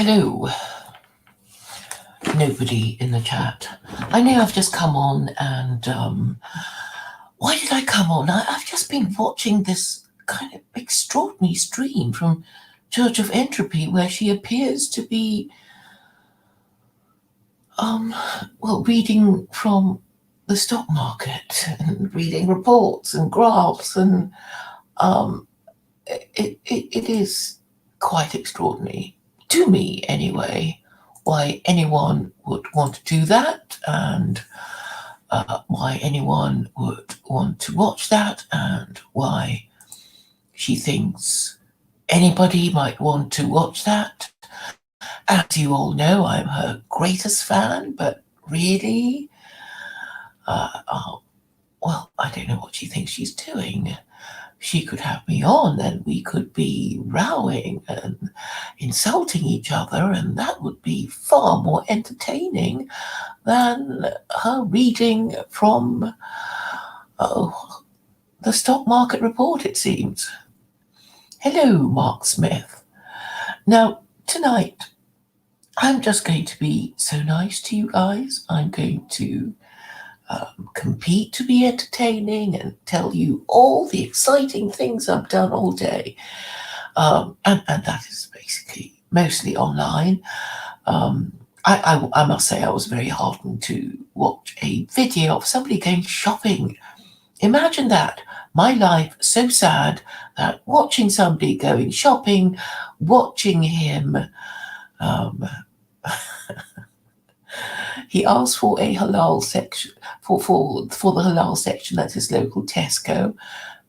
Hello, nobody in the chat. I know I've just come on and why did I come on? I've just been watching this kind of extraordinary stream from Church of Entropy where she appears to be reading from the stock market and reading reports and graphs, and it is quite extraordinary, to me anyway, why anyone would want to do that, and why anyone would want to watch that, and why she thinks anybody might want to watch that. As you all know, I'm her greatest fan, but really, well, I don't know what she thinks she's doing. She could have me on and we could be rowing and insulting each other, and that would be far more entertaining than her reading from the stock market report, it seems. Hello, Mark Smith. Now, tonight, I'm just going to be so nice to you guys. I'm going to compete to be entertaining and tell you all the exciting things I've done all day. And that is basically mostly online. I must say I was very heartened to watch a video of somebody going shopping. Imagine that. My life so sad that watching somebody going shopping, watching him, he asked for a halal section, for the halal section at his local Tesco,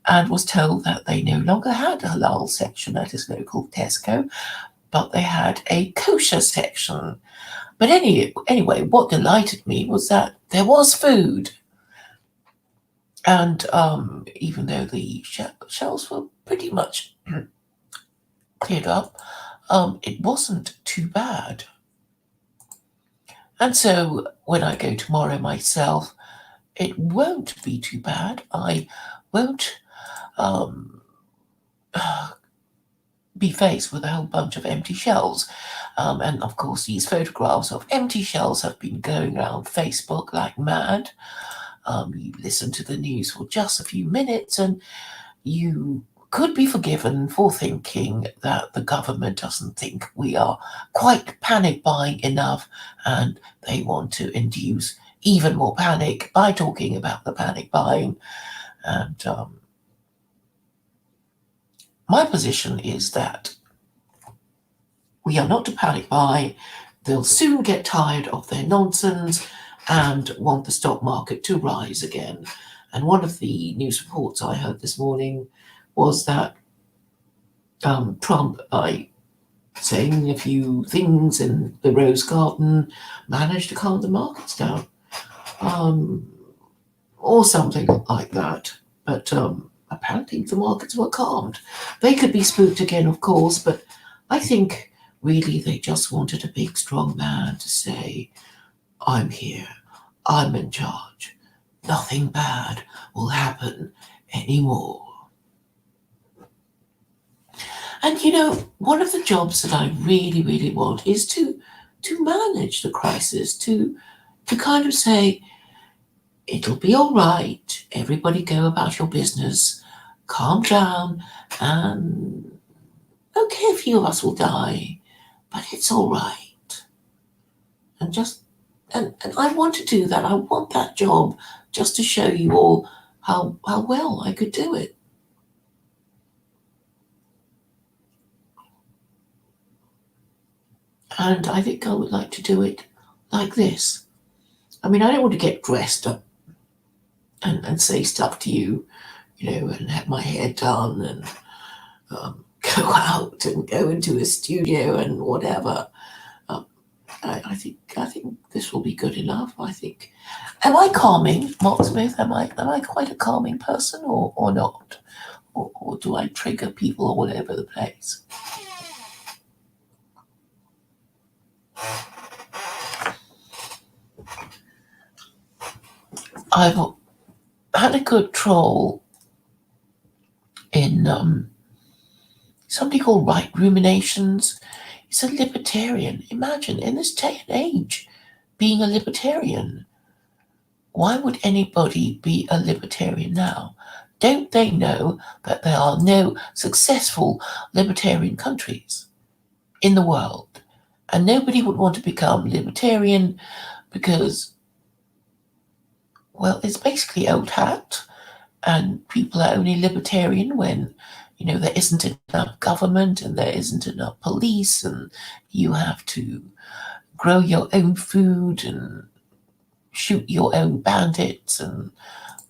and was told that they no longer had a halal section at his local Tesco, but they had a kosher section. But anyway, what delighted me was that there was food. And even though the shelves were pretty much cleared up, it wasn't too bad. And so when I go tomorrow myself, it won't be too bad. I won't be faced with a whole bunch of empty shelves. And of course, these photographs of empty shelves have been going around Facebook like mad. You listen to the news for just a few minutes and you could be forgiven for thinking that the government doesn't think we are quite panic buying enough, and they want to induce even more panic by talking about the panic buying. And my position is that we are not to panic buy. They'll soon get tired of their nonsense and want the stock market to rise again. And one of the news reports I heard this morning was that Trump, by saying a few things in the Rose Garden, managed to calm the markets down, or something like that. But apparently the markets were calmed. They could be spooked again, of course, but I think really they just wanted a big, strong man to say, I'm here, I'm in charge, nothing bad will happen anymore. And you know, one of the jobs that I really, really want is to manage the crisis, to kind of say, it'll be all right, everybody go about your business, calm down, and okay, a few of us will die, but it's all right. And I want to do that. I want that job just to show you all how well I could do it. And I think I would like to do it like this. I mean, I don't want to get dressed up and say stuff to you, you know, and have my hair done and go out and go into a studio and whatever. I think this will be good enough. I think. Am I calming, Mark Smith? Am I quite a calming person or not? Or do I trigger people all over the place? I've had a good troll in somebody called Right Ruminations. He's a libertarian. Imagine, in this day and age, being a libertarian. Why would anybody be a libertarian now? Don't they know that there are no successful libertarian countries in the world? And nobody would want to become libertarian because, well, it's basically old hat, and people are only libertarian when, there isn't enough government and there isn't enough police, and you have to grow your own food and shoot your own bandits and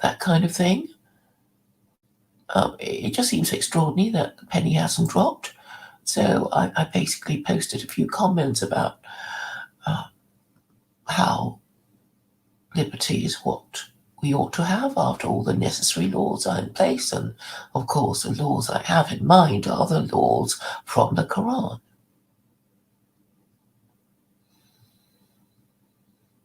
that kind of thing. It just seems extraordinary that the penny hasn't dropped. So I basically posted a few comments about how liberty is what we ought to have after all the necessary laws are in place. And of course, the laws I have in mind are the laws from the Quran.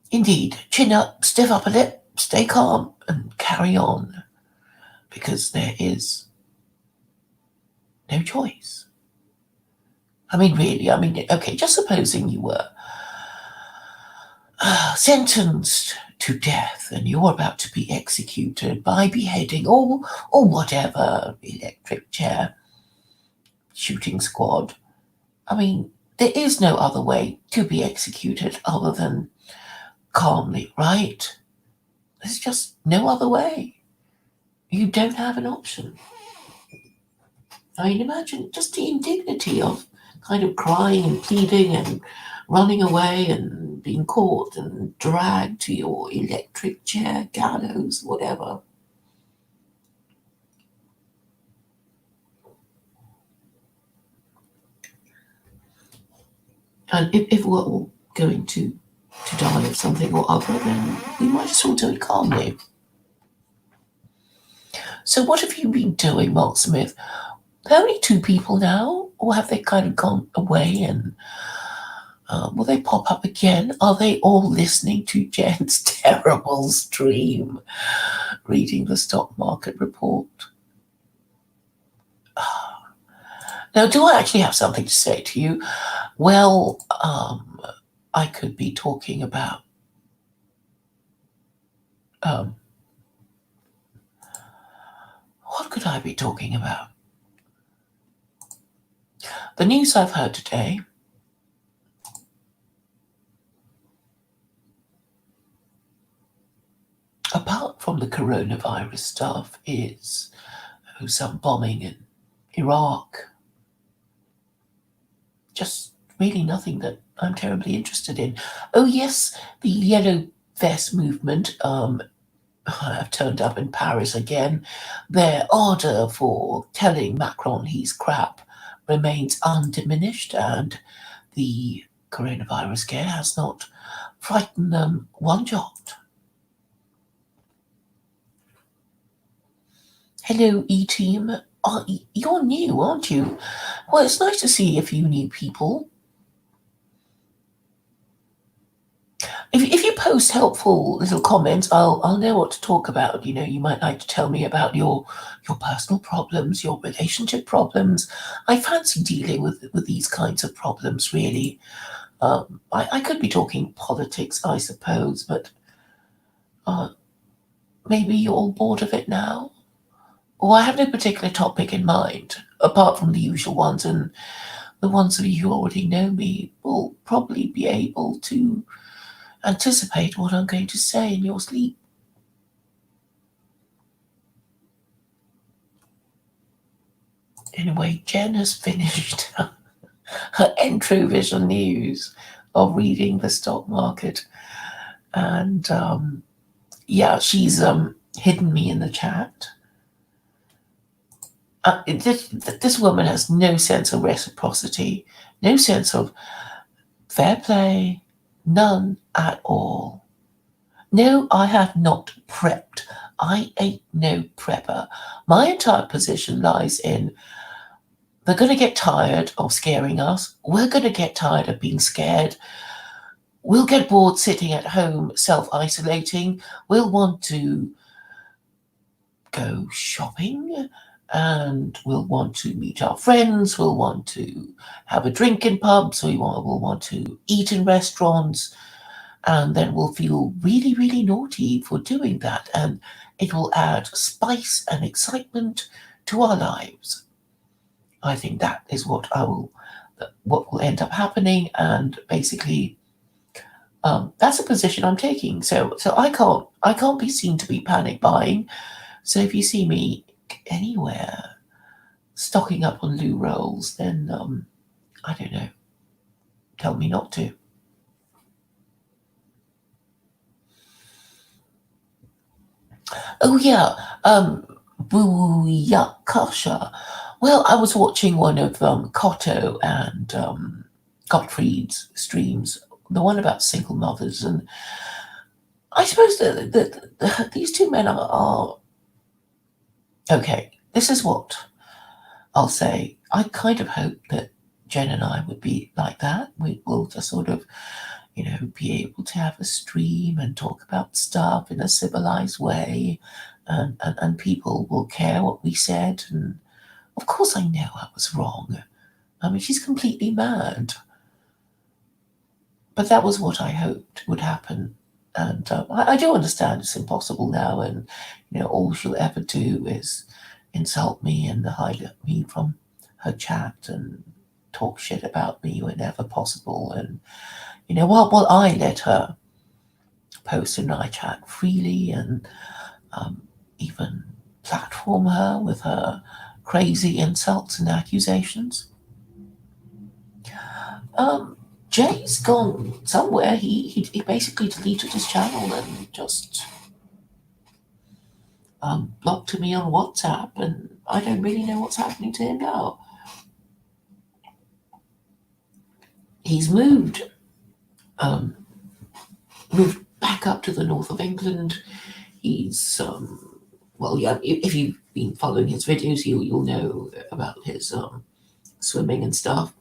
Indeed, chin up, stiff upper lip, stay calm, and carry on, because there is no choice. Really, okay, just supposing you were sentenced to death and you're about to be executed by beheading or whatever, electric chair, shooting squad. There is no other way to be executed other than calmly, right? There's just no other way. You don't have an option. Imagine just the indignity of kind of crying and pleading and running away and being caught and dragged to your electric chair, gallows, whatever. And if we're all going to die of something or other, then we might as well do it calmly. So what have you been doing, Mark Smith? There are only 2 people now, or have they kind of gone away and will they pop up again? Are they all listening to Jen's terrible stream, reading the stock market report? Now, do I actually have something to say to you? Well, I could be talking about what could I be talking about? The news I've heard today, apart from the coronavirus stuff, is some bombing in Iraq. Just really nothing that I'm terribly interested in. Oh yes, the yellow vest movement have turned up in Paris again. Their ardour for telling Macron he's crap remains undiminished, and the coronavirus scare has not frightened them one jot. Hello, E-Team. You're new, aren't you? Well, it's nice to see a few new people. If you post helpful little comments, I'll know what to talk about. You might like to tell me about your personal problems, your relationship problems. I fancy dealing with these kinds of problems, really. I could be talking politics, I suppose, but maybe you're all bored of it now. Well, I have no particular topic in mind, apart from the usual ones, and the ones of you who already know me will probably be able to anticipate what I'm going to say in your sleep. Anyway, Jen has finished her Entrovision news of reading the stock market, and she's hidden me in the chat. This woman has no sense of reciprocity, no sense of fair play, none at all. No, I have not prepped. I ain't no prepper. My entire position lies in they're going to get tired of scaring us. We're going to get tired of being scared. We'll get bored sitting at home, self-isolating. We'll want to go shopping and we'll want to meet our friends, we'll want to have a drink in pubs, we'll want to eat in restaurants, and then we'll feel really, really naughty for doing that, and it will add spice and excitement to our lives. I think that is what will end up happening, and basically, that's a position I'm taking. So I can't be seen to be panic buying. So if you see me anywhere stocking up on loo rolls, then I don't know. Tell me not to. Oh yeah, Booyakasha. Well, I was watching one of Cotto and Gottfried's streams, the one about single mothers, and I suppose that these two men are okay. This is what I'll say. I kind of hope that Jen and I would be like that. We will just sort of, be able to have a stream and talk about stuff in a civilized way, and people will care what we said. And of course, I know I was wrong. I mean, she's completely mad. But that was what I hoped would happen. And I do understand it's impossible now, and all she'll ever do is insult me and hide me from her chat and talk shit about me whenever possible. And while I let her post in my chat freely and even platform her with her crazy insults and accusations. Jay's gone somewhere. He basically deleted his channel and just blocked me on WhatsApp, and I don't really know what's happening to him now. He's moved back up to the north of England. He's well, yeah. If you've been following his videos, you'll know about his swimming and stuff.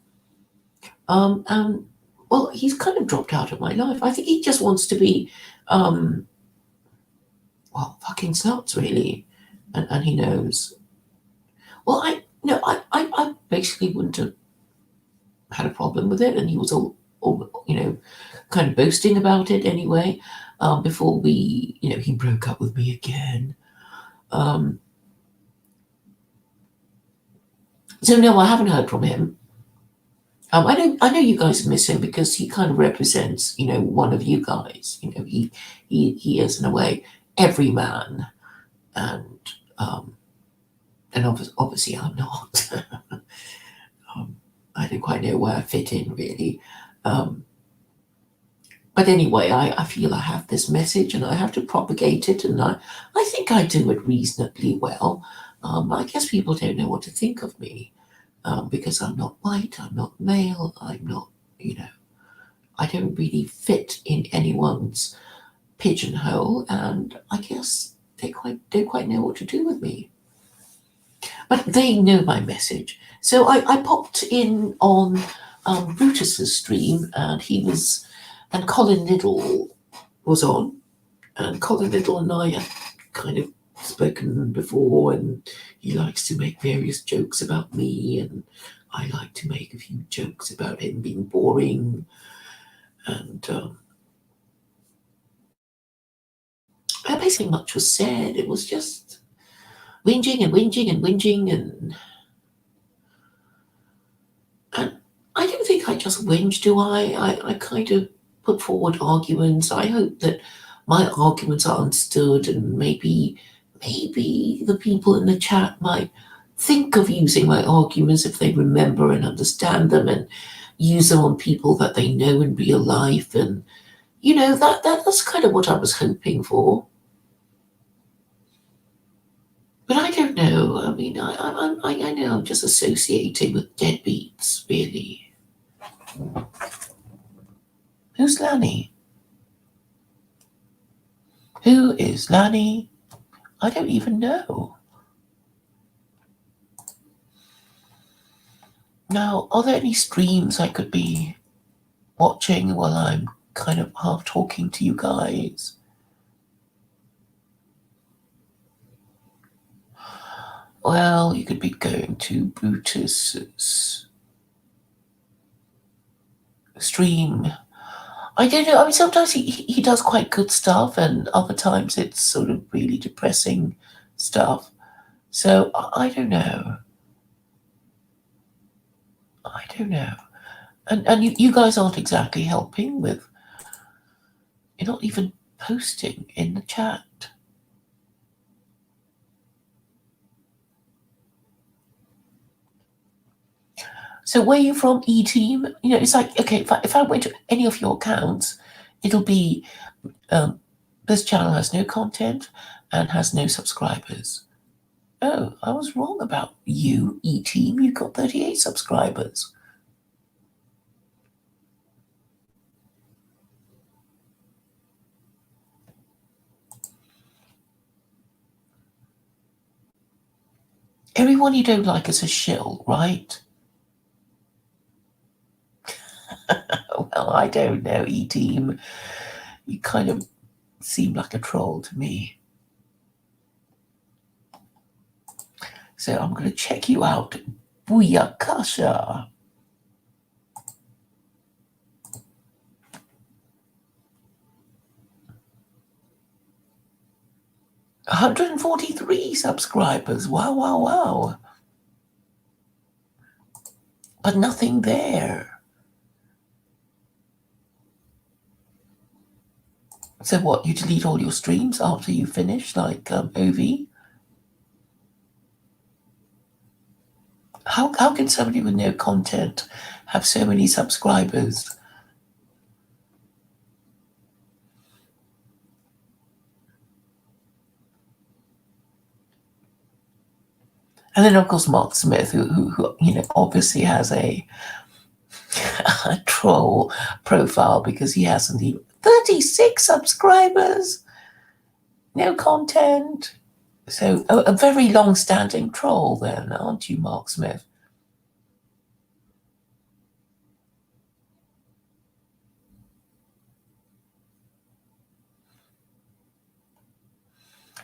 And well, he's kind of dropped out of my life. I think he just wants to be, well, fucking sluts, really, and he knows. Well, I basically wouldn't have had a problem with it, and he was all kind of boasting about it anyway. Before he broke up with me again. So no, I haven't heard from him. I know you guys miss him because he kind of represents, one of you guys. He is in a way every man, and obviously I'm not. I don't quite know where I fit in really. But anyway, I feel I have this message and I have to propagate it, and I think I do it reasonably well. I guess people don't know what to think of me. Because I'm not white, I'm not male, I'm not, I don't really fit in anyone's pigeonhole, and I guess they don't quite know what to do with me. But they know my message. So I popped in on Brutus's stream, and Colin Liddell was on, and Colin Liddell and I had kind of spoken before, and he likes to make various jokes about me, and I like to make a few jokes about him being boring, and basically much was said. It was just whinging and whinging and whinging, and I don't think I just whinge, do I? I kind of put forward arguments. I hope that my arguments are understood, and maybe the people in the chat might think of using my arguments if they remember and understand them, and use them on people that they know in real life. And that's kind of what I was hoping for. But I don't know. I mean, I know I'm just associating with deadbeats, really. Who's Lanny? Who is Lanny? I don't even know. Now, are there any streams I could be watching while I'm kind of half talking to you guys? Well, you could be going to Brutus's stream. I don't know. I mean, sometimes he does quite good stuff, and other times it's sort of really depressing stuff. So I don't know. I don't know. And you guys aren't exactly helping with. You're not even posting in the chat. So where are you from, E-Team? You know, it's like, okay, if I went to any of your accounts, it'll be, this channel has no content and has no subscribers. Oh, I was wrong about you, E-Team. You've got 38 subscribers. Everyone you don't like is a shill, right? Well, I don't know, E-Team. You kind of seem like a troll to me. So I'm going to check you out. Booyakasha. $143 subscribers. Wow, wow, wow. But nothing there. So what, you delete all your streams after you finish, like OV? How can somebody with no content have so many subscribers? And then, of course, Mark Smith, who you know, obviously has a troll profile because he hasn't even 36 subscribers, no content. So a very long-standing troll then, aren't you, Mark Smith?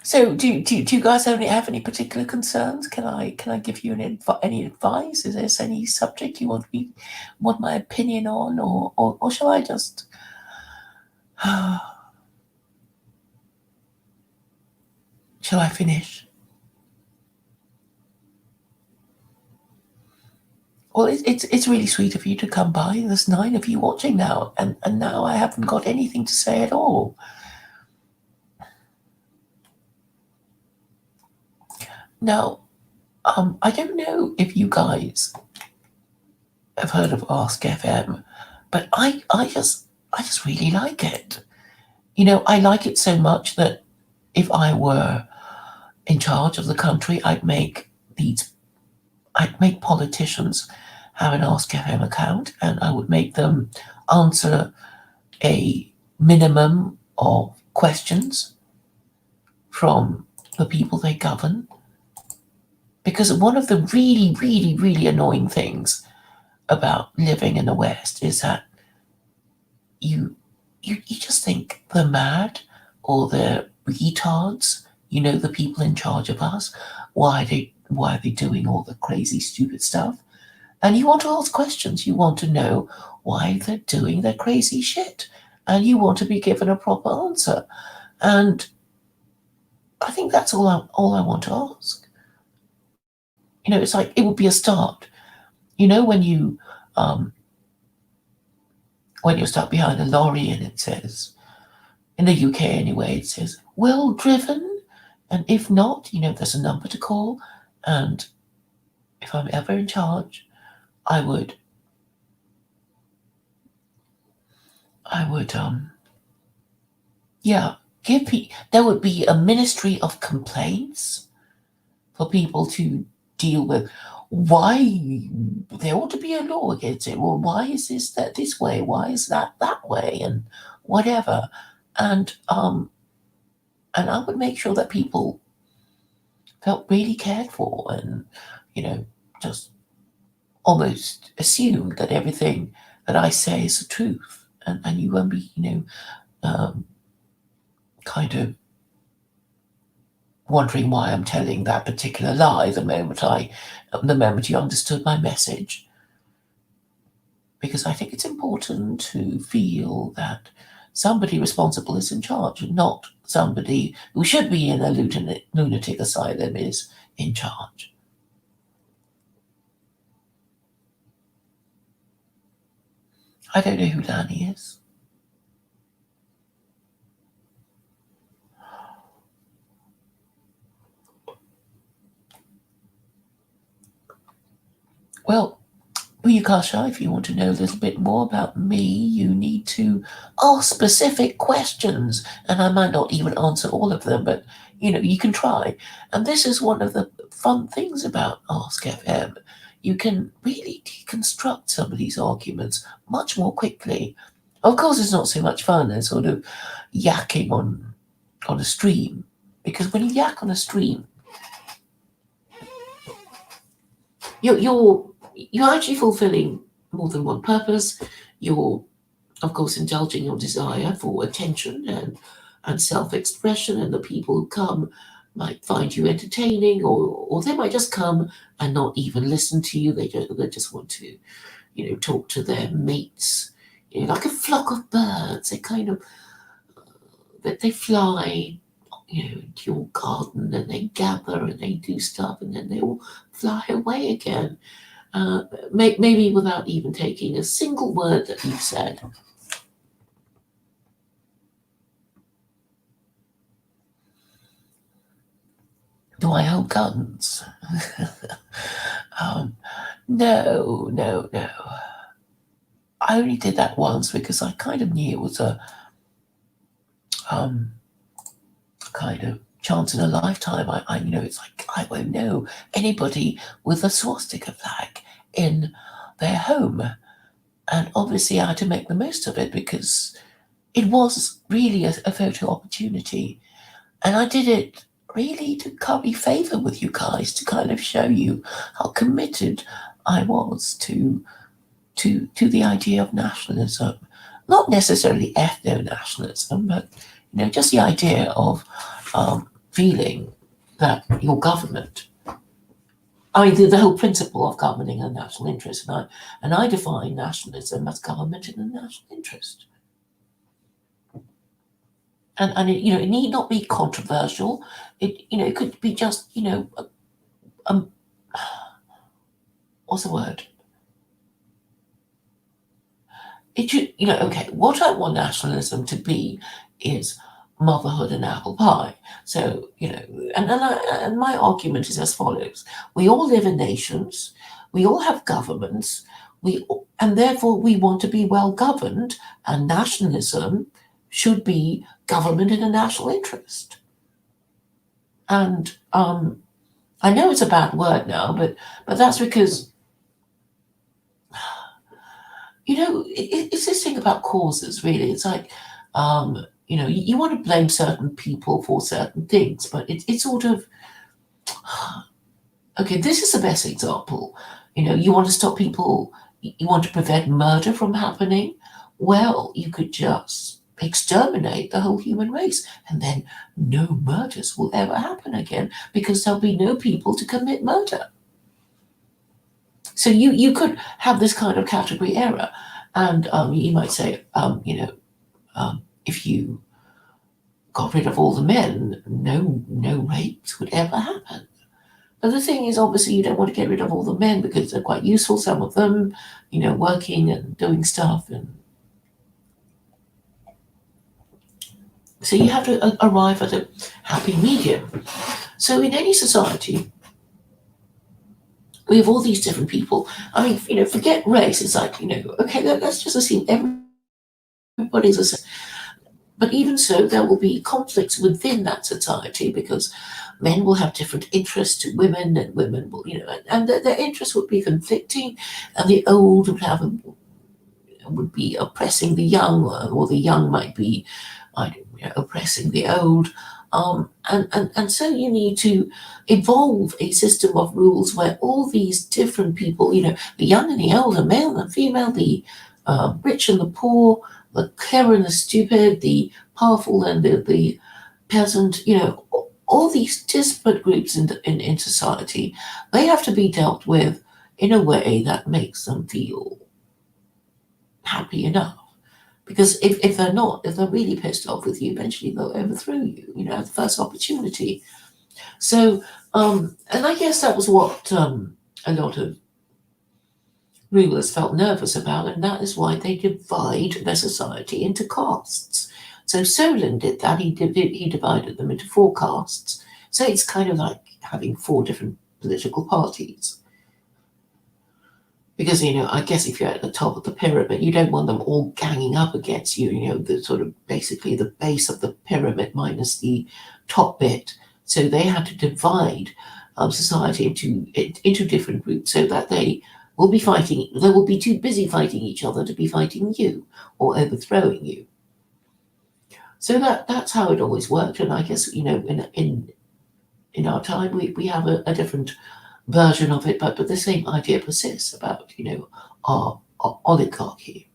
So do you guys have any particular concerns? Can I give you any advice? Is there any subject you want my opinion on, or shall I just shall I finish? Well, it's really sweet of you to come by. There's 9 of you watching now, and now I haven't got anything to say at all. Now, I don't know if you guys have heard of Ask FM, but I just really like it. You know, I like it so much that if I were in charge of the country, I'd make politicians have an Ask FM account, and I would make them answer a minimum of questions from the people they govern. Because one of the really, really, really annoying things about living in the West is that you just think they're mad or they're retards, you know, the people in charge of us. Why are they doing all the crazy, stupid stuff? And you want to ask questions. You want to know why they're doing their crazy shit. And you want to be given a proper answer. And I think that's all I want to ask. You know, it's like, it would be a start. You know, when you're stuck behind a lorry and it says, in the UK anyway, it says, well driven. And if not, you know, there's a number to call. And if I'm ever in charge, I would there would be a ministry of complaints for people to deal with. Why there ought to be a law against it? Well, why is this way? Why is that way? And whatever. And I would make sure that people felt really cared for, and you know, just almost assumed that everything that I say is the truth, and you won't be, you know, kind of wondering why I'm telling that particular lie the moment you understood my message. Because I think it's important to feel that somebody responsible is in charge, and not somebody who should be in a lunatic asylum is in charge. I don't know who Danny is. Well, Buyukasha, if you want to know a little bit more about me, you need to ask specific questions. And I might not even answer all of them, but you can try. And this is one of the fun things about Ask FM. You can really deconstruct some of these arguments much more quickly. Of course, it's not so much fun as sort of yakking on a stream, because when you yak on a stream, you're actually fulfilling more than one purpose. You're, of course, indulging your desire for attention and self-expression, and the people who come might find you entertaining, or they might just come and not even listen to you. They just want to, talk to their mates, like a flock of birds. They kind of they fly, into your garden, and they gather and they do stuff, and then they all fly away again. Maybe without even taking a single word that you've said. Do I hold guns? No. I only did that once because I kind of knew it was a kind of chance in a lifetime. It's like I won't know anybody with a swastika flag in their home. And obviously I had to make the most of it because it was really a photo opportunity. And I did it really to curry favor with you guys, to kind of show you how committed I was to the idea of nationalism. Not necessarily ethno-nationalism, but just the idea of feeling that your government, the whole principle of governing a national interest, and I define nationalism as government in the national interest. And it need not be controversial. It could be just what's the word? It should okay. What I want nationalism to be is motherhood and apple pie. So and my argument is as follows: we all live in nations, we all have governments, and therefore we want to be well governed, and nationalism should be government in a national interest. And I know it's a bad word now, but that's because it's this thing about causes. Really, it's like you want to blame certain people for certain things, but it's sort of okay. This is the best example. You want to stop people. You want to prevent murder from happening. Well, you could just exterminate the whole human race, and then no murders will ever happen again because there'll be no people to commit murder. So you could have this kind of category error, and you might say, if you got rid of all the men, no rapes would ever happen. But the thing is, obviously, you don't want to get rid of all the men because they're quite useful. Some of them, working and doing stuff, and so you have to arrive at a happy medium. So in any society, we have all these different people. I mean, forget race. It's like, okay, let's just assume everybody's the same. But even so, there will be conflicts within that society because men will have different interests to women, and women will, and their interests would be conflicting, and the old would be oppressing the young, or the young might be oppressing the old. And so you need to evolve a system of rules where all these different people, the young and the old, the male and female, the rich and the poor, the clever and the stupid, the powerful and the peasant, all these disparate groups in society, they have to be dealt with in a way that makes them feel happy enough. Because if they're not, if they're really pissed off with you, eventually they'll overthrow you, at the first opportunity. So, and I guess that was what a lot of rulers felt nervous about, and that is why they divide their society into castes. So Solon did that. He divided them into 4 castes. So it's kind of like having 4 different political parties. Because, I guess if you're at the top of the pyramid, you don't want them all ganging up against you, the sort of basically the base of the pyramid minus the top bit. So they had to divide society into different groups so that they will be fighting. They will be too busy fighting each other to be fighting you or overthrowing you. So that's how it always worked. And I guess, in our time, we have a different version of it, but the same idea persists about, our oligarchy.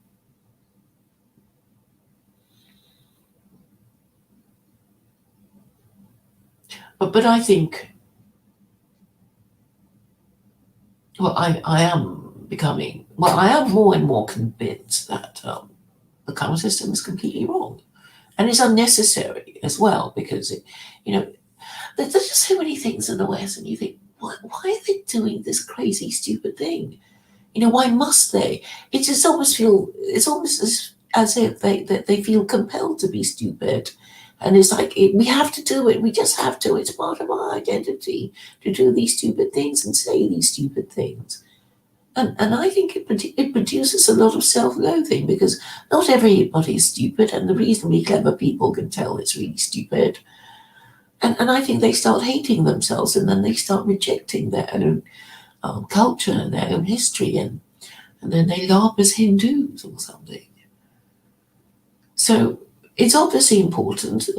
But I think, I am more and more convinced that the current system is completely wrong. And it's unnecessary as well, because, there's just so many things in the West, and you think, why are they doing this crazy, stupid thing? Why must they? It's almost as if they feel compelled to be stupid. And it's like, we have to do it. We just have to. It's part of our identity to do these stupid things and say these stupid things. And I think it produces a lot of self-loathing, because not everybody is stupid, and the reasonably clever people can tell it's really stupid. And I think they start hating themselves, and then they start rejecting their own culture and their own history, and then they laugh as Hindus or something. So it's obviously important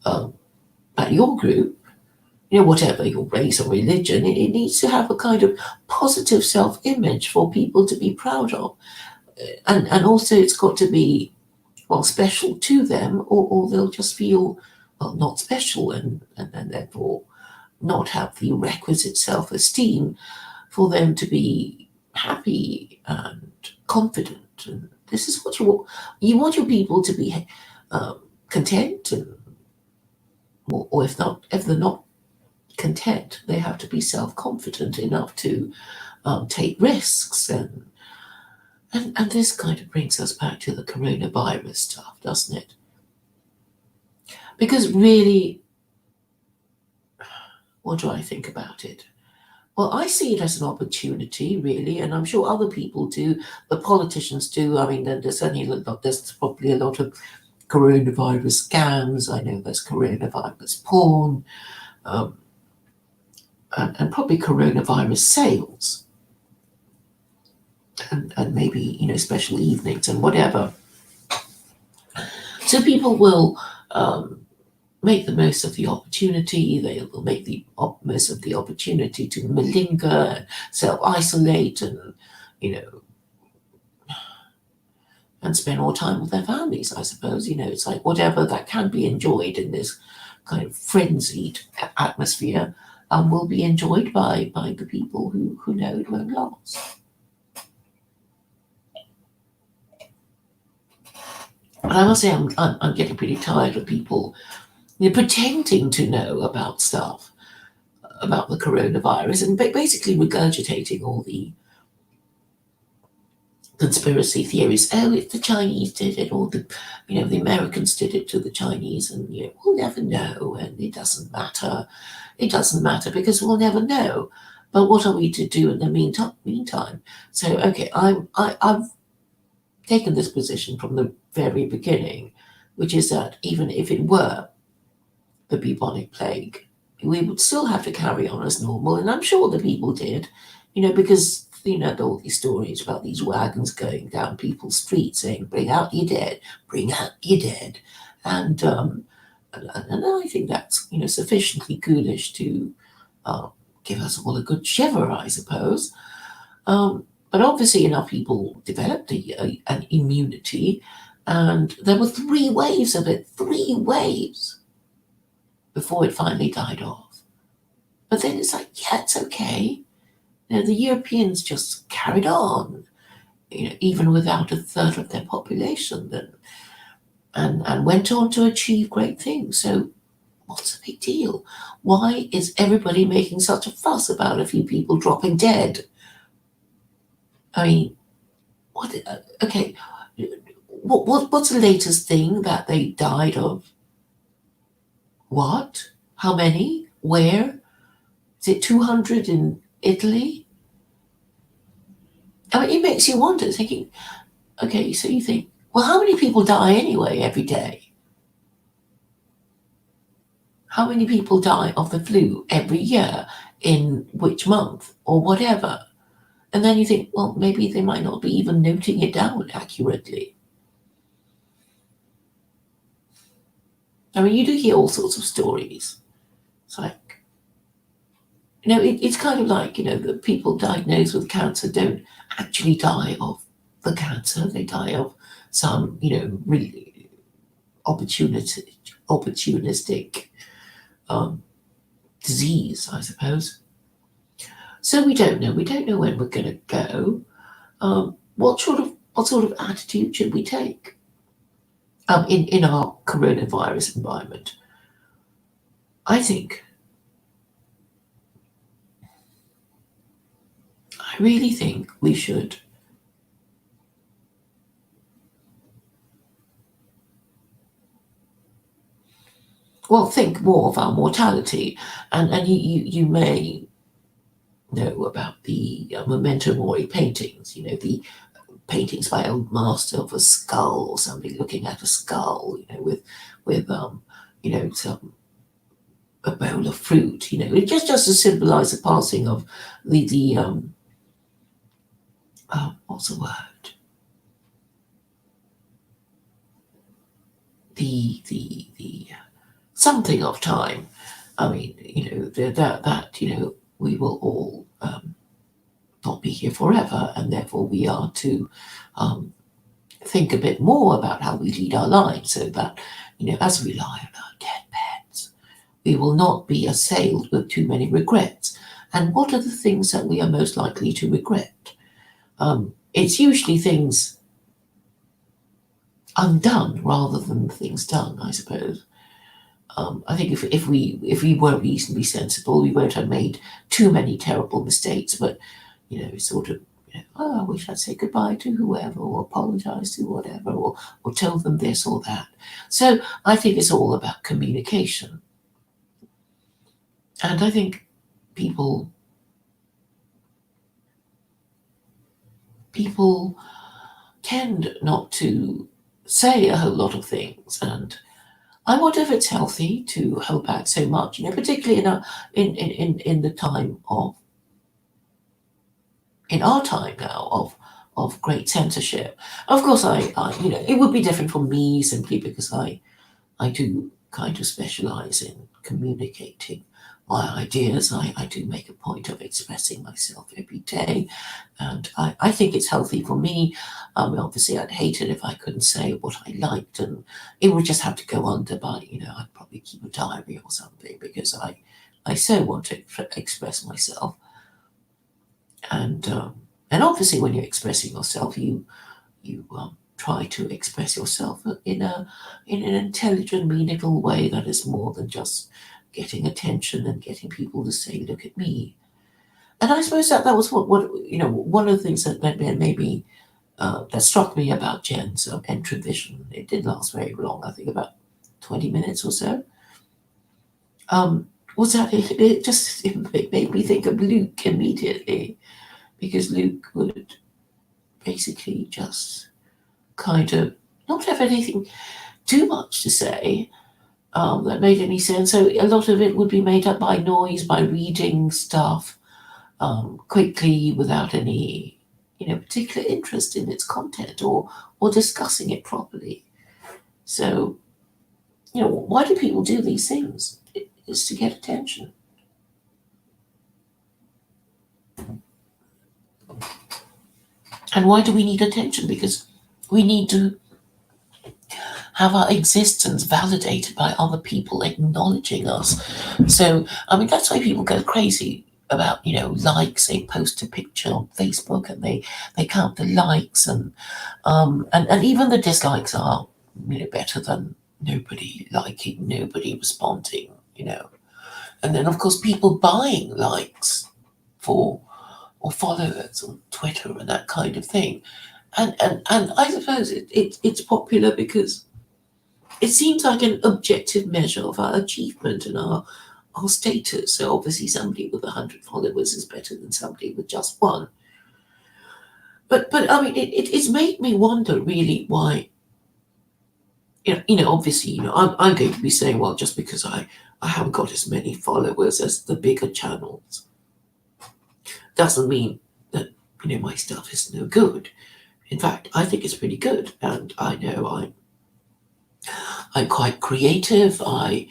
that your group, whatever your race or religion, it needs to have a kind of positive self-image for people to be proud of. And also it's got to be, special to them, or they'll just feel, not special, and therefore not have the requisite self-esteem for them to be happy and confident. And this is what you want your people to be content, or if they're not content, they have to be self-confident enough to take risks, and this kind of brings us back to the coronavirus stuff, doesn't it? Because really, what do I think about it? Well, I see it as an opportunity, really, and I'm sure other people do. The politicians do. I mean, there's probably a lot of coronavirus scams. I know there's coronavirus porn, and probably coronavirus sales, and maybe, special evenings and whatever. So people will make the most of the opportunity. They will make the most of the opportunity to malinger and self-isolate, and and spend more time with their families, I suppose. It's like whatever that can be enjoyed in this kind of frenzied atmosphere will be enjoyed by the people who know it won't last. And I must say, I'm getting pretty tired of people pretending to know about stuff, about the coronavirus, and basically regurgitating all the conspiracy theories. Oh, if the Chinese did it, or the Americans did it to the Chinese, and we'll never know, and it doesn't matter. It doesn't matter because we'll never know. But what are we to do in the meantime? So, okay, I've taken this position from the very beginning, which is that even if it were the bubonic plague, we would still have to carry on as normal, and I'm sure the people did, because all these stories about these wagons going down people's streets saying, "Bring out your dead, bring out your dead," and I think that's sufficiently ghoulish to give us all a good shiver, I suppose. But obviously enough people developed an immunity, and there were 3 waves of it. 3 waves. before it finally died off. But then it's like, yeah, it's okay. The Europeans just carried on, even without a third of their population, and went on to achieve great things. So what's the big deal? Why is everybody making such a fuss about a few people dropping dead? I mean, what? Okay, what's the latest thing that they died of? What? How many? Where? Is it 200 in Italy? I mean, it makes you wonder, thinking, okay, so you think, well, how many people die anyway every day? How many people die of the flu every year, in which month, or whatever? And then you think, well, maybe they might not be even noting it down accurately. I mean, you do hear all sorts of stories. It's like, it's kind of like, the people diagnosed with cancer don't actually die of the cancer. They die of some, really opportunistic disease, I suppose. So we don't know. We don't know when we're going to go. What sort of attitude should we take in our coronavirus environment? I really think we should think more of our mortality, and you may know about the Memento Mori paintings. The paintings by Old Master of a skull or somebody looking at a skull, with some a bowl of fruit. Just to symbolize the passing of the what's the word? The something of time. I mean, that we will all not be here forever, and therefore we are to think a bit more about how we lead our lives, so that as we lie on our deathbeds, we will not be assailed with too many regrets. And what are the things that we are most likely to regret? It's usually things undone rather than things done, I suppose. I think if we were reasonably sensible, we won't have made too many terrible mistakes. But sort of, I wish I'd say goodbye to whoever, or apologize to whatever, or tell them this or that. So I think it's all about communication, and I think people tend not to say a whole lot of things, and I wonder if it's healthy to hold back so much, particularly in the time in our time now of great censorship. Of course, it would be different for me simply because I do kind of specialize in communicating my ideas. I do make a point of expressing myself every day, and I think it's healthy for me. Obviously, I'd hate it if I couldn't say what I liked, and it would just have to go under by, I'd probably keep a diary or something, because I so want to express myself. And obviously, when you're expressing yourself, you try to express yourself in an intelligent, meaningful way that is more than just getting attention and getting people to say, "Look at me." And I suppose that was what one of the things that maybe that struck me about Jen's Entrovision. It didn't last very long. I think about 20 minutes or so. Was that it made me think of Luke immediately, because Luke would basically just kind of not have anything too much to say that made any sense. So a lot of it would be made up by noise, by reading stuff quickly without any, particular interest in its content, or discussing it properly. So, why do people do these things? It's to get attention. And why do we need attention? Because we need to have our existence validated by other people acknowledging us. So, I mean, that's why people go crazy about, likes. They post a picture on Facebook and they count the likes, and even the dislikes are, better than nobody liking, nobody responding, And then, of course, people buying likes for or followers on Twitter and that kind of thing. And I suppose it's popular because it seems like an objective measure of our achievement and our status. So obviously somebody with 100 followers is better than somebody with just one. But I mean, it's made me wonder really why, obviously, I'm going to be saying, well, just because I haven't got as many followers as the bigger channels doesn't mean that, my stuff is no good. In fact, I think it's pretty good, and I know I'm quite creative. I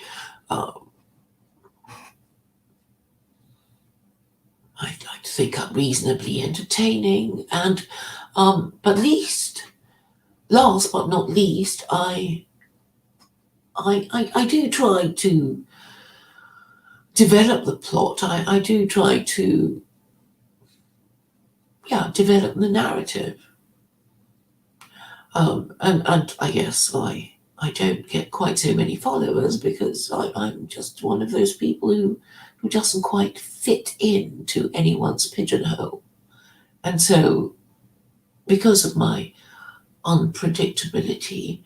like to think I'm reasonably entertaining, and but last but not least, I do try to develop the plot. I do try to develop the narrative. And I guess I don't get quite so many followers because I'm just one of those people who doesn't quite fit into anyone's pigeonhole. And so, because of my unpredictability,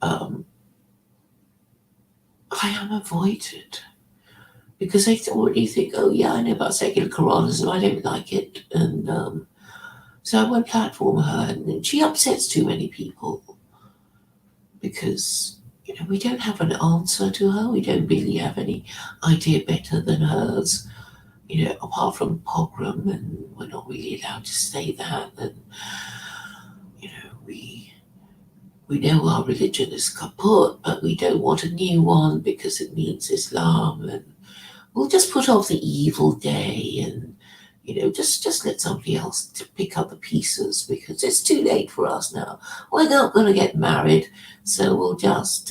I am avoided. Because they already think, oh yeah, I know about secular Quranism, I don't like it. And so I won't platform her, and she upsets too many people because we don't have an answer to her. We don't really have any idea better than hers, apart from pogrom, and we're not really allowed to say that. And we know our religion is kaput, but we don't want a new one because it means Islam, and we'll just put off the evil day and just let somebody else to pick up the pieces because it's too late for us now. We're not going to get married, so we'll just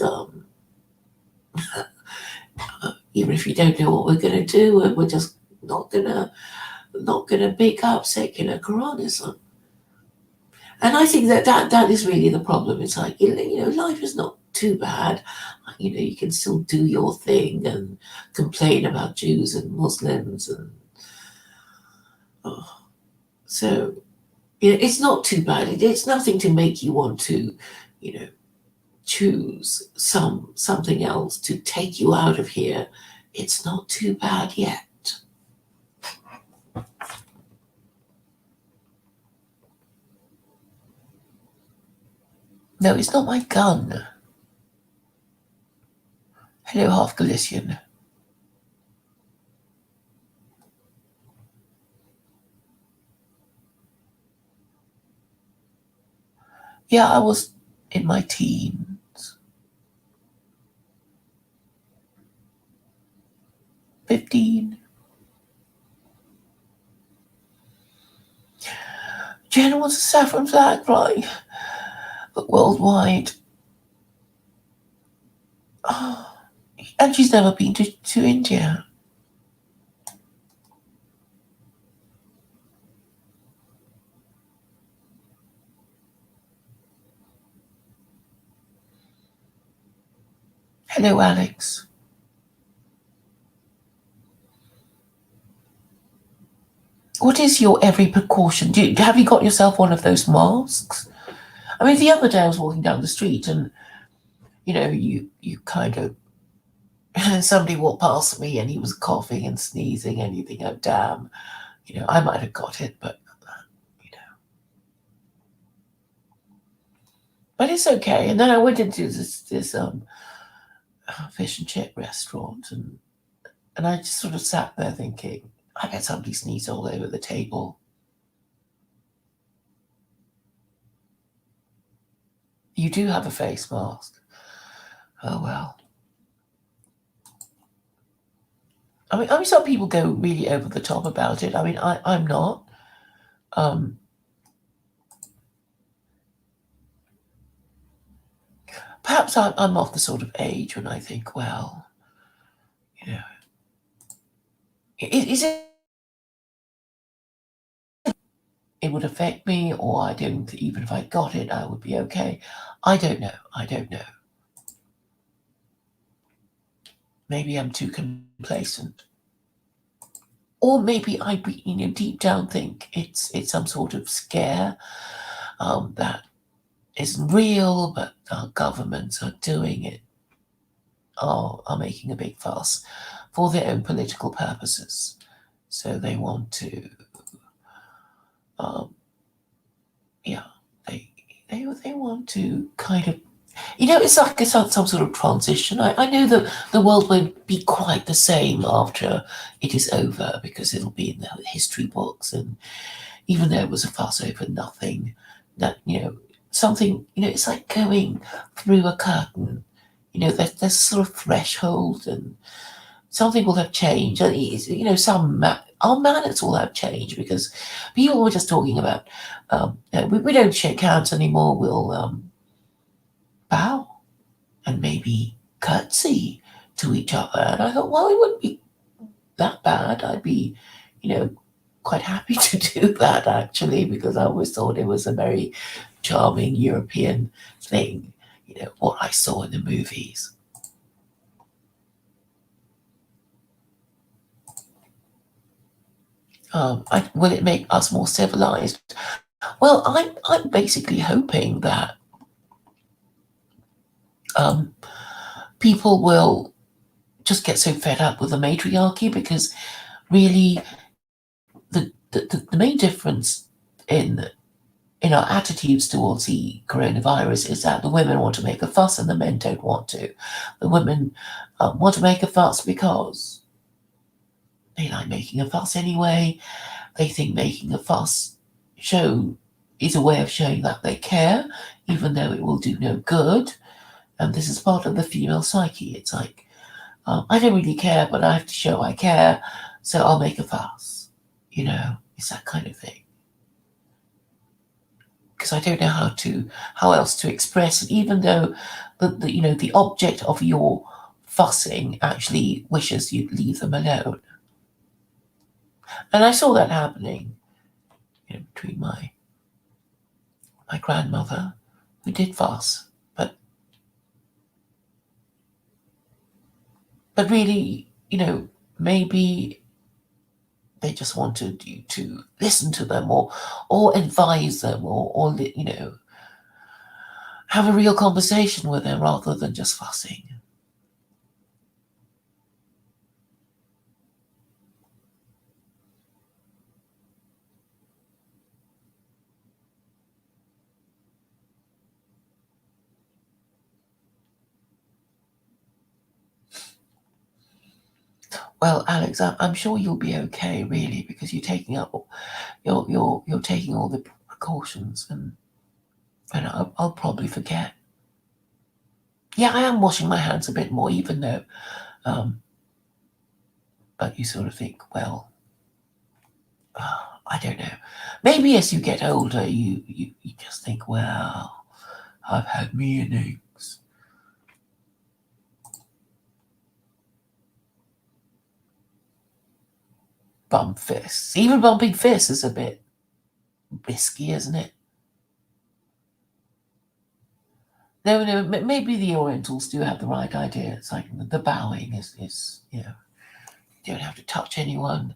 even if you don't know what we're going to do, we're just not gonna pick up secular Quranism. And I think that is really the problem. It's like life is not too bad. You can still do your thing and complain about Jews and Muslims and so it's not too bad. It's nothing to make you want to, choose something else to take you out of here. It's not too bad yet. No, it's not my gun. Hello, half Galician. Yeah, I was in my teens. 15. Jen wants a saffron flag fly, but worldwide. Oh, and she's never been to India. Hello, Alex. What is your every precaution? Have you got yourself one of those masks? I mean, the other day I was walking down the street and, you kind of, somebody walked past me and he was coughing and sneezing and you think, oh, damn, I might have got it, but, But it's okay. And then I went into this fish and chip restaurant and I just sort of sat there thinking, I bet somebody sneezed all over the table. You do have a face mask. Oh, well. I mean, some people go really over the top about it. I mean, I'm not. perhaps I'm of the sort of age when I think, well, you know, is it would affect me, or I don't, even if I got it, I would be okay. I don't know. I don't know. Maybe I'm too complacent. Or maybe I, deep down think it's some sort of scare that isn't real, but our governments are doing it, are making a big fuss for their own political purposes. So they want to, um, yeah, they want to kind of, it's like it's some sort of transition. I know that the world won't be quite the same after it is over, because it'll be in the history books, and even though it was a fuss over nothing, that, something, it's like going through a curtain. There's a sort of threshold, and something will have changed. And our manners will have changed, because people were just talking about, we don't shake hands anymore. We'll bow and maybe curtsy to each other. And I thought, well, it wouldn't be that bad. I'd be, quite happy to do that, actually, because I always thought it was a very charming European thing, what I saw in the movies. Will it make us more civilized? Well, I'm basically hoping that people will just get so fed up with the matriarchy, because really the main difference in our attitudes towards the coronavirus is that the women want to make a fuss and the men don't want to. The women want to make a fuss because they like making a fuss anyway. They think making a fuss is a way of showing that they care, even though it will do no good. And this is part of the female psyche. It's like, I don't really care, but I have to show I care, so I'll make a fuss. It's that kind of thing. Because I don't know how else to express it, even though the object of your fussing actually wishes you'd leave them alone. And I saw that happening, between my grandmother, who did fuss, but really, maybe they just wanted you to listen to them, or advise them, or have a real conversation with them rather than just fussing. Well, Alex, I'm sure you'll be okay, really, because you're taking all the precautions, and I'll probably forget. Yeah, I am washing my hands a bit more, even though, but you sort of think, well, I don't know. Maybe as you get older, you just think, well, I've had me innings. Bump fists. Even bumping fists is a bit risky, isn't it? No, maybe the Orientals do have the right idea. It's like the bowing is you don't have to touch anyone.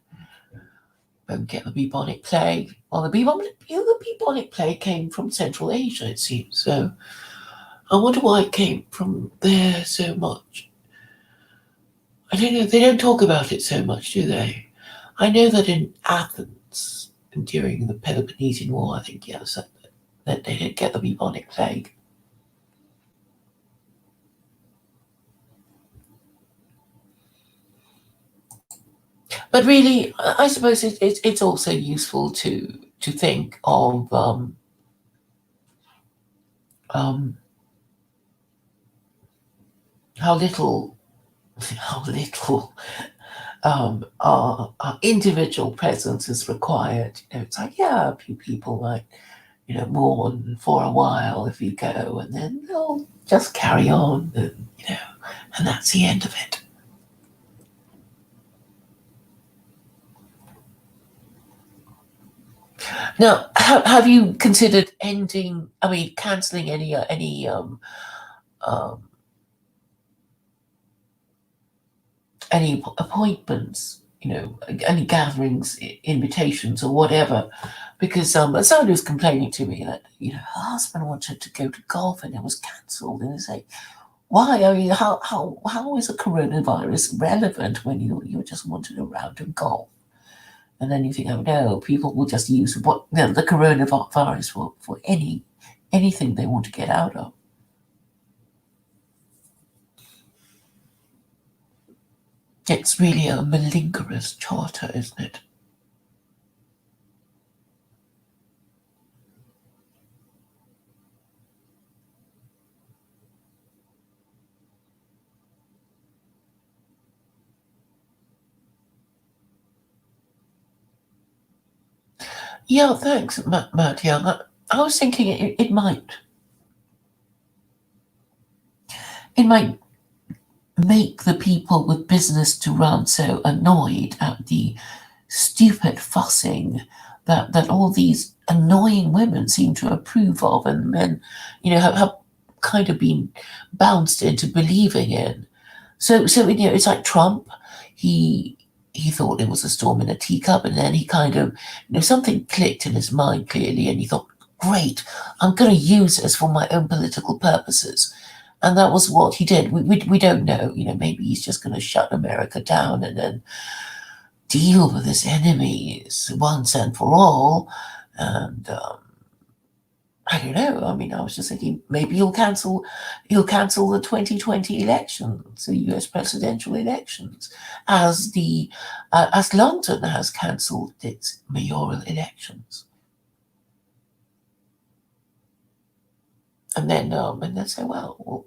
Won't get the bubonic plague. Well, the bubonic plague came from Central Asia, it seems. So I wonder why it came from there so much. I don't know. They don't talk about it so much, do they? I know that in Athens, during the Peloponnesian War, I think, yes, that they did get the bubonic plague. But really, I suppose it's also useful to think of how little our individual presence is required. It's like, yeah, a few people might mourn for a while if you go, and then they'll just carry on, and that's the end of it. Now, have you considered cancelling any appointments, any gatherings, invitations, or whatever? Because someone was complaining to me that her husband wanted to go to golf and it was cancelled, and they say, why? I mean, how is a coronavirus relevant when you just wanted a round of golf? And then you think, oh no, people will just use the coronavirus for anything they want to get out of. It's really a malingerous charter, isn't it? Yeah, thanks, Matt Young. I was thinking it might make the people with business to run so annoyed at the stupid fussing that all these annoying women seem to approve of, and men, have kind of been bounced into believing in. So it's like Trump. He thought it was a storm in a teacup, and then he kind of, something clicked in his mind clearly, and he thought, great, I'm going to use this for my own political purposes. And that was what he did. We don't know, maybe he's just going to shut America down and then deal with his enemies once and for all. And I don't know. I mean, I was just thinking maybe he'll cancel the 2020 elections, the US presidential elections, as London has cancelled its mayoral elections. And then say, well, we'll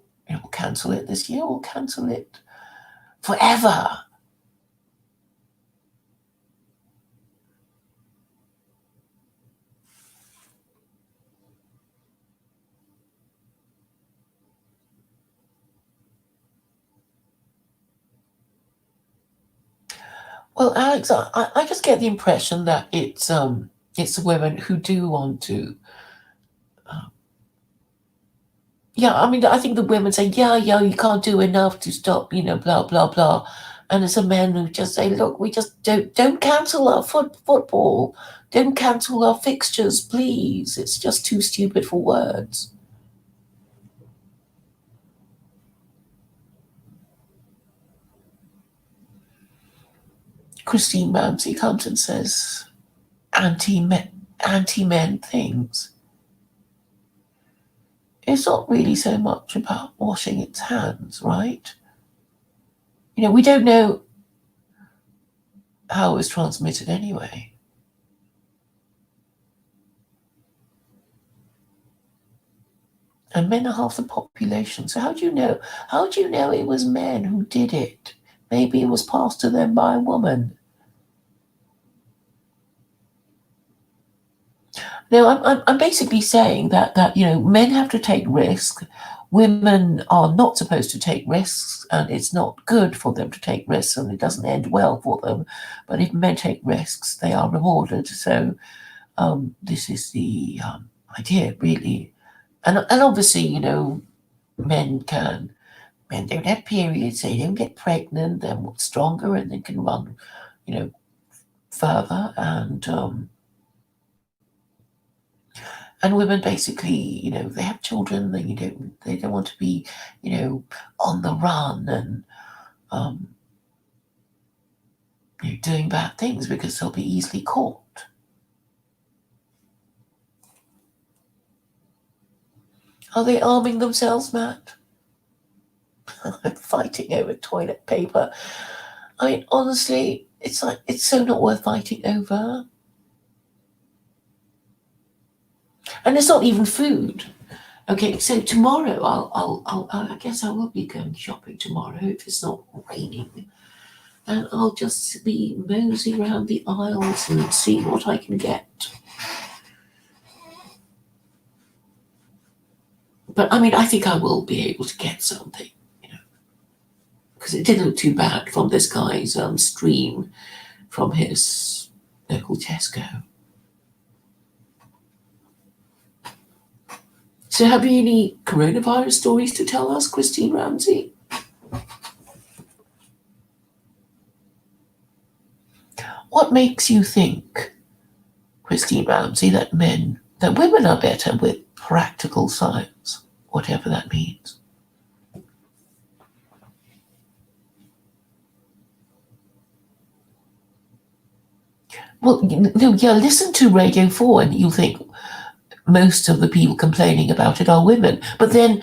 cancel it this year, we'll cancel it forever. Well, Alex, I just get the impression that it's the women who do want to. Yeah, I mean, I think the women say, yeah, you can't do enough to stop, blah blah blah, and it's the men who just say, look, we just don't cancel our football, don't cancel our fixtures, please. It's just too stupid for words. Christine Ramsey comes and says anti-men things. It's not really so much about washing its hands, right? We don't know how it was transmitted anyway. And men are half the population. So how do you know? How do you know it was men who did it? Maybe it was passed to them by a woman. No, I'm basically saying that men have to take risks. Women are not supposed to take risks, and it's not good for them to take risks, and it doesn't end well for them. But if men take risks, they are rewarded. So this is the idea, really. And obviously, men don't have periods, they don't get pregnant, they're more stronger, and they can run, further. And women basically, they have children, they don't want to be, on the run and doing bad things because they'll be easily caught. Are they arming themselves, Matt? Fighting over toilet paper. I mean, honestly, it's so not worth fighting over. And it's not even food. Okay, so tomorrow I guess I will be going shopping tomorrow if it's not raining, and I'll just be mosey around the aisles and see what I can get. But I mean, I think I will be able to get something, because it didn't look too bad from this guy's stream from his local Tesco. So have you any coronavirus stories to tell us, Christine Ramsey? What makes you think, Christine Ramsey, that women are better with practical science, whatever that means? Well, listen to Radio 4 and you'll think most of the people complaining about it are women. But then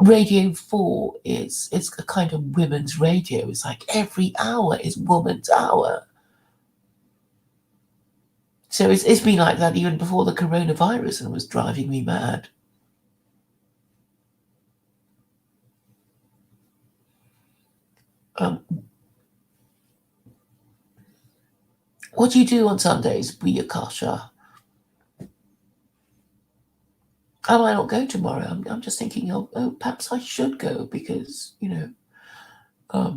Radio 4 it's a kind of women's radio. It's like every hour is woman's hour. So it's been like that even before the coronavirus, and it was driving me mad. What do you do on Sundays, Buyakasha? I might not go tomorrow. I'm just thinking of, perhaps I should go because,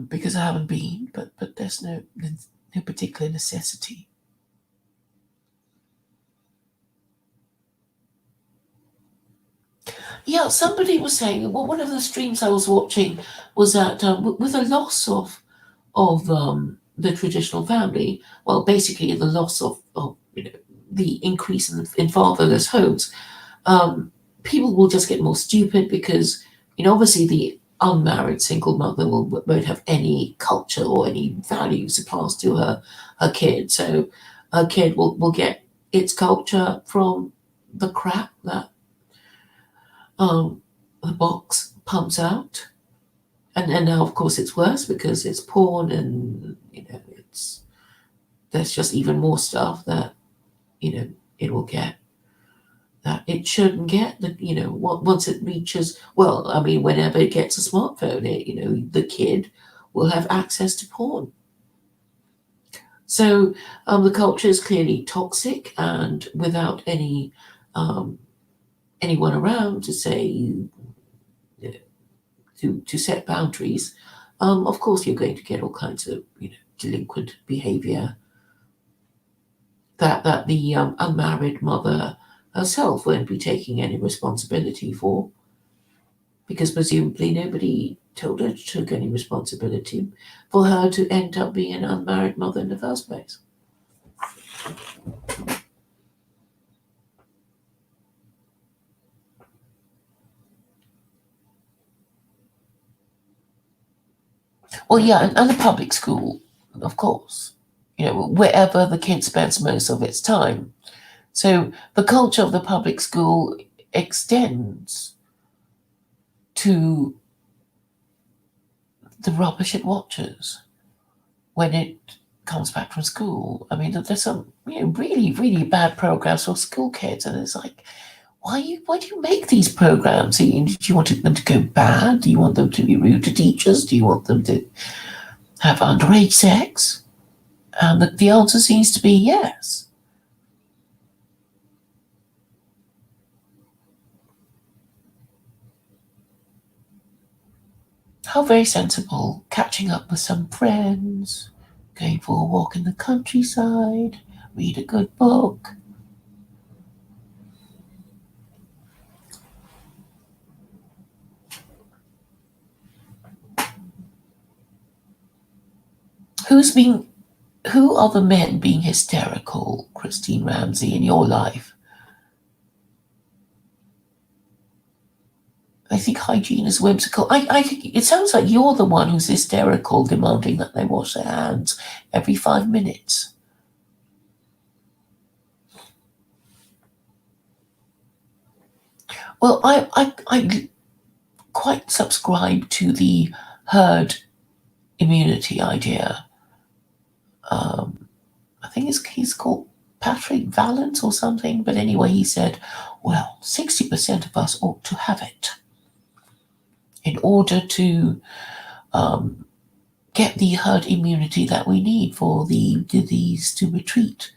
because I haven't been, but there's no particular necessity. Yeah, somebody was saying, well, one of the streams I was watching was that with the loss of the traditional family, well, basically the loss of the increase in fatherless homes, people will just get more stupid because, obviously the unmarried single mother won't have any culture or any values to pass to her kid. So her kid will get its culture from the crap that the box pumps out, and now of course it's worse because it's porn, and there's just even more stuff that it will get that it shouldn't get. Once it reaches, well, I mean, whenever it gets a smartphone, the kid will have access to porn. So the culture is clearly toxic, and without anyone around to say, to set boundaries, of course you're going to get all kinds of delinquent behavior that the unmarried mother herself won't be taking any responsibility for, because presumably nobody told her to take any responsibility for her to end up being an unmarried mother in the first place. Well, yeah, and the public school, of course, wherever the kid spends most of its time. So the culture of the public school extends to the rubbish it watches when it comes back from school. I mean, there's some really, really bad programs for school kids, and it's like, why do you make these programs? Do you want them to go bad? Do you want them to be rude to teachers? Do you want them to have underage sex? And the answer seems to be yes. How very sensible. Catching up with some friends, going for a walk in the countryside, read a good book. Who are the men being hysterical, Christine Ramsey, in your life? I think hygiene is whimsical. I think it sounds like you're the one who's hysterical, demanding that they wash their hands every 5 minutes. Well, I quite subscribe to the herd immunity idea. I think he's called Patrick Valance or something, but anyway, he said, well, 60% of us ought to have it in order to get the herd immunity that we need for the disease to retreat.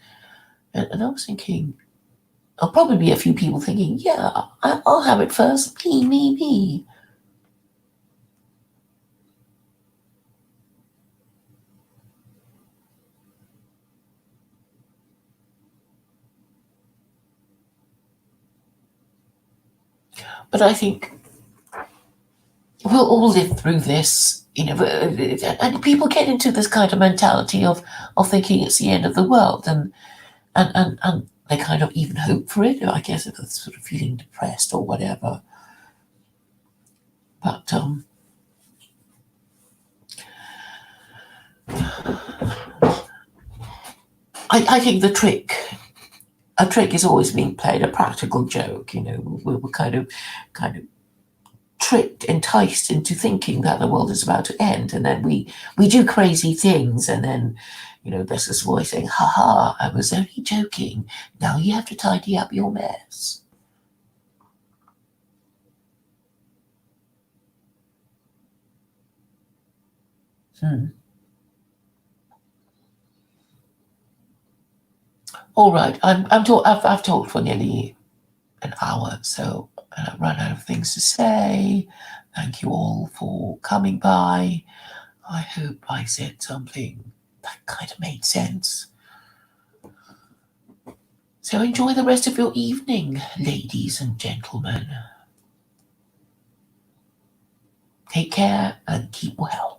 And I was thinking, there'll probably be a few people thinking, yeah, I'll have it first. Me. But I think we'll all live through this, and people get into this kind of mentality of thinking it's the end of the world, and they kind of even hope for it, I guess, if they're sort of feeling depressed or whatever. But I think a trick is always being played, a practical joke. We're kind of tricked, enticed into thinking that the world is about to end, and then we do crazy things, and then there's this voice saying, "Ha ha! I was only joking. Now you have to tidy up your mess." All right, I've talked for nearly an hour, so I've run out of things to say. Thank you all for coming by. I hope I said something that kind of made sense. So enjoy the rest of your evening, ladies and gentlemen. Take care and keep well.